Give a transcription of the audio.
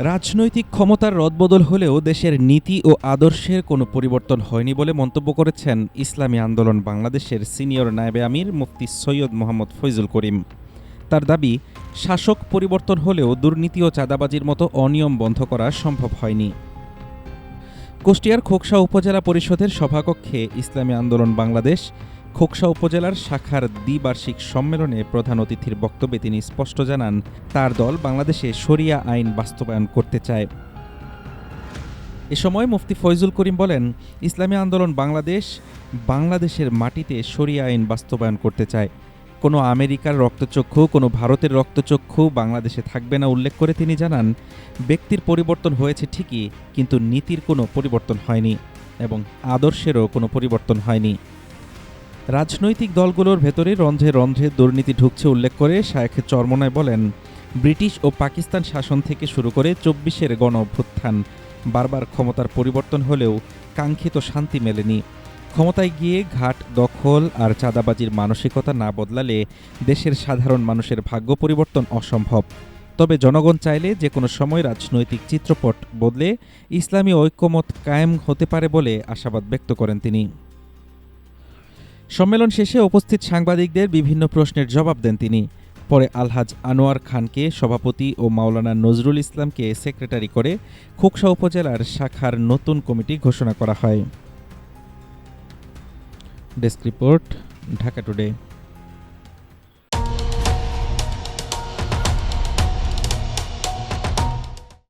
রাজনৈতিক ক্ষমতার রদবদল হলেও দেশের নীতি ও আদর্শের কোনো পরিবর্তন হয়নি বলে মন্তব্য করেছেন ইসলামী আন্দোলন বাংলাদেশের সিনিয়র নায়েবে আমির মুফতি সৈয়দ মোহাম্মদ ফয়জুল করিম। তার দাবি, শাসক পরিবর্তন হলেও দুর্নীতি ও চাঁদাবাজির মতো অনিয়ম বন্ধ করা সম্ভব হয়নি। কুষ্টিয়ার খোকসা উপজেলা পরিষদের সভাকক্ষে ইসলামী আন্দোলন বাংলাদেশ খোকসা উপজেলার শাখার দ্বিবার্ষিক সম্মেলনে প্রধান অতিথির বক্তব্যে তিনি স্পষ্ট জানান, তার দল বাংলাদেশে শরিয়া আইন বাস্তবায়ন করতে চায়। এ সময় মুফতি ফয়জুল করিম বলেন, ইসলামী আন্দোলন বাংলাদেশের মাটিতে শরিয়া আইন বাস্তবায়ন করতে চায়। কোনো আমেরিকার রক্তচক্ষু, কোনো ভারতের রক্তচক্ষু বাংলাদেশে থাকবে না উল্লেখ করে তিনি জানান, ব্যক্তির পরিবর্তন হয়েছে ঠিকই, কিন্তু নীতির কোনো পরিবর্তন হয়নি এবং আদর্শেরও কোনো পরিবর্তন হয়নি। রাজনৈতিক দলগুলোর ভেতরে রন্ধ্রে রন্ধ্রে দুর্নীতি ঢুকছে উল্লেখ করে শায়েখ চরমনায় বলেন, ব্রিটিশ ও পাকিস্তান শাসন থেকে শুরু করে ২৪-এর গণ অভ্যুত্থান, বারবার ক্ষমতার পরিবর্তন হলেও কাঙ্ক্ষিত শান্তি মেলেনি। ক্ষমতায় গিয়ে ঘাট দখল আর চাঁদাবাজির মানসিকতা না বদলালে দেশের সাধারণ মানুষের ভাগ্য পরিবর্তন অসম্ভব। তবে জনগণ চাইলে যে কোনো সময় রাজনৈতিক চিত্রপট বদলে ইসলামী ঐক্যমত কায়েম হতে পারে বলে আশাবাদ ব্যক্ত করেন তিনি। সম্মেলন শেষে উপস্থিত সাংবাদিকদের বিভিন্ন প্রশ্নের জবাব দেন তিনি। পরে আলহাজ আনোয়ার খানকে সভাপতি ও মাওলানা নজরুল ইসলামকে সেক্রেটারি করে খোকসা উপজেলার শাখার নতুন কমিটি ঘোষণা করা হয়। Desk report, Dhaka today.